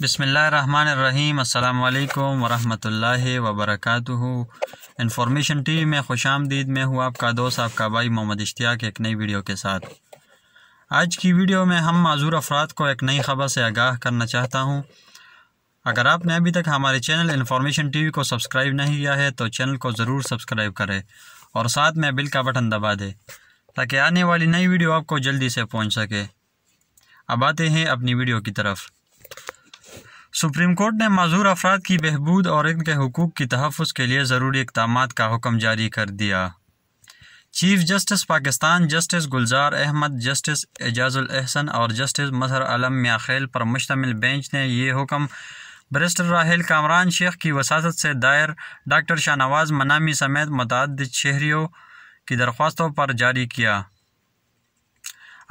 बिस्मिल्लाहिर्रहमानिर्रहीम। अस्सलामु अलैकुम वरहमतुल्लाहि वबरकातुहू। इन्फॉर्मेशन टीवी में खुशामदीद। मैं हूँ आपका दोस्त, आपका भाई मोहम्मद इश्तियाक, एक नई वीडियो के साथ। आज की वीडियो में हम माज़ूर अफराद को एक नई खबर से आगाह करना चाहता हूँ। अगर आपने अभी तक हमारे चैनल इन्फॉर्मेशन टीवी को सब्सक्राइब नहीं किया है तो चैनल को ज़रूर सब्सक्राइब करें और साथ में बिल का बटन दबा दें ताकि आने वाली नई वीडियो आपको जल्दी से पहुँच सके। अब आते हैं अपनी वीडियो की तरफ। सुप्रीम कोर्ट ने माज़ूर अफराद की बहबूद और इनके हुकूक की तहफ़्फ़ुज़ के लिए ज़रूरी इक़दामात का हुक्म जारी कर दिया। चीफ जस्टिस पाकिस्तान जस्टिस गुलजार अहमद, जस्टिस एजाजुल एहसन और जस्टिस मजहर आलम मियाँखेल पर मुश्तमिल बेंच ने ये हुक्म बैरिस्टर राहिल कामरान शेख की वसातत से दायर डॉक्टर शाहनवाज मनामी समेत मुतअद्दिद शहरियों की दरख्वास्तों पर जारी किया।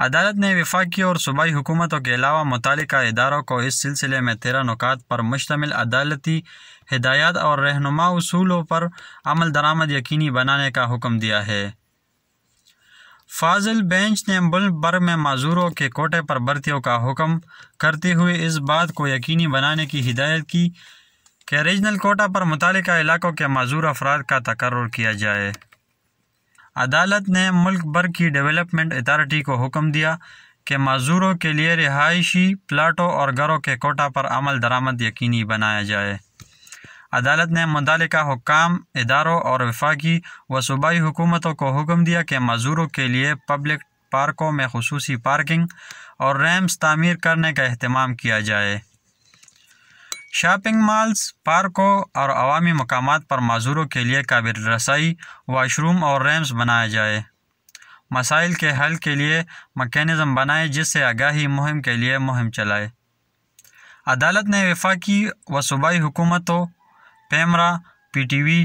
अदालत ने वफाकी और सूबाई हुकूमतों के अलावा मुतालिका इदारों को इस सिलसिले में 13 नुकात पर मुश्तमिल अदालती हिदायत और रहनुमा उसूलों पर अमल दरामद यकीनी बनाने का हुक्म दिया है। फाजिल बेंच ने मुल्क भर में माज़ूरों के कोटे पर भर्तियों का हुक्म करते हुए इस बात को यकीनी बनाने की हिदायत की कि रीजनल कोटा पर मुतालिका इलाकों के माज़ूर अफराद का तकर्रुर किया जाए। अदालत ने मुल्क भर की डेवलपमेंट अथॉरिटी को हुक्म दिया कि माज़ूरों के लिए रिहायशी प्लाटों और घरों के कोटा पर अमल दरामद यकीनी बनाया जाए। अदालत ने मुतालिका हुक्काम इदारों और वफाकी व सूबाई हुकूमतों को हुक्म दिया कि माज़ूरों के लिए पब्लिक पार्कों में खुसूसी पार्किंग और रैम्प्स तामीर करने का अहतमाम किया जाए। शॉपिंग मॉल्स, पार्कों और अवामी मकामात पर माज़ूरों के लिए काबिल रसाई वाशरूम और रैम्प्स बनाया जाए। मसाइल के हल के लिए मैकेनिज़्म बनाए जिससे आगाही मुहिम के लिए मुहिम चलाए। अदालत ने वफाकी व सूबाई हुकूमतों, पेमरा, पीटीवी,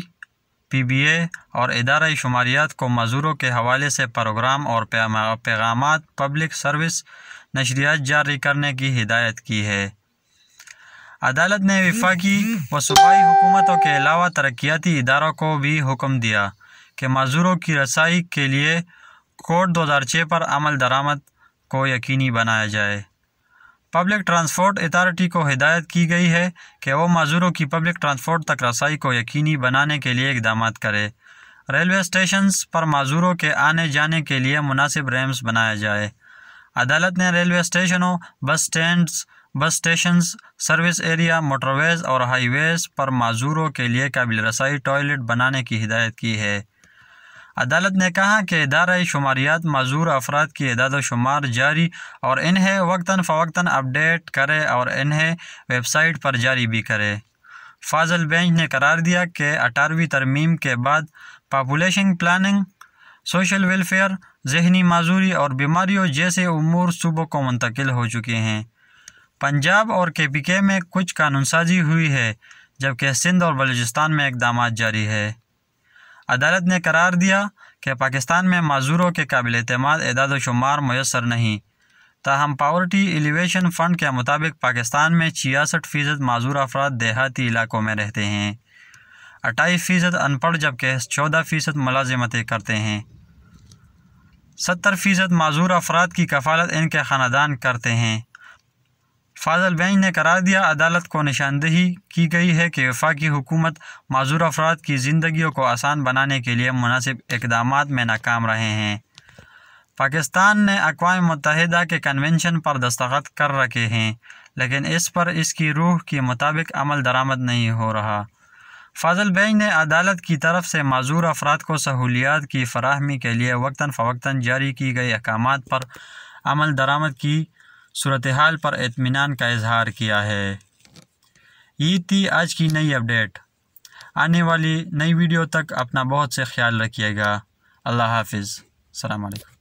पीबीए और इदाराई शुमारियात को माज़ूरों के हवाले से प्रोग्राम और पैगामात पब्लिक सर्विस नशरियात जारी करने की हिदायत की है। अदालत ने वफाकी व सूबाई हुकूमतों के अलावा तरक्याती इदारों को भी हुक्म दिया कि माज़ूरों की रसाई के लिए कोड 2006 पर अमल दरामद को यकीनी बनाया जाए। पब्लिक ट्रांसपोर्ट अथॉरिटी को हिदायत की गई है कि वो माज़ूरों की पब्लिक ट्रांसपोर्ट तक रसाई को यकीनी बनाने के लिए इक़दामात करे। रेलवे स्टेशंस पर माज़ूरों के आने जाने के लिए मुनासिब रैम्प्स बनाया जाए। अदालत ने रेलवे स्टेशनों, बस स्टैंड्स, बस स्टेशंस, सर्विस एरिया, मोटरवेज़ और हाईवेज़ पर माज़ूरों के लिए काबिल रसाई टॉयलेट बनाने की हिदायत की है। अदालत ने कहा कि इदाराई शुमारियात माज़ूर अफराद की इदाद शुमार जारी और इन्हें वक्तन फ़वक्तन अपडेट करे और इन्हें वेबसाइट पर जारी भी करे। फाजिल बेंच ने करार दिया कि 18वीं तरमीम के बाद पॉपुलेशन प्लानिंग, सोशल वेलफेयर, ज़हनी माज़ूरी और बीमारियों जैसे उमूर सूबों को मुंतकिल हो चुके हैं। पंजाब और KPK में कुछ कानूनसाजी हुई है जबकि सिंध और बलूचिस्तान में इक़दामात जारी है। अदालत ने करार दिया कि पाकिस्तान में माज़ूरों के काबिल एतमाद एदाद शुमार मुयस्सर नहीं। ताहम पावर्टी एलिवेशन फ़ंड के मुताबिक पाकिस्तान में 66% माज़ूर अफराद देहाती इलाकों में रहते हैं, 28% अनपढ़ जबकि 14% मुलाजिमतें करते हैं, 70% माज़ूर अफराद की कफ़ालत इनके ख़ानदान करते हैं। फाजिल बेंच ने करार दिया अदालत को निशानदेही की गई है कि वफाकी हुकूमत माज़ूर अफराद की ज़िंदगियों को आसान बनाने के लिए मुनासिब इक़दामात में नाकाम रहे हैं। पाकिस्तान ने अक़वाम मुत्तहिदा के कन्वेंशन पर दस्तखत कर रखे हैं लेकिन इस पर इसकी रूह के मुताबिक अमल दरामद नहीं हो रहा। फाजिल बेंच ने अदालत की तरफ से माज़ूर अफराद को सहूलियात की फ़राहमी के लिए वक्तन फ़वक्तन जारी की गई अहकामात पर अमल दरामद की सूरत हाल पर इत्मीनान का इजहार किया है। ये थी आज की नई अपडेट। आने वाली नई वीडियो तक अपना बहुत से ख्याल रखिएगा। अल्लाह हाफिज़। अस्सलाम वालेकुम।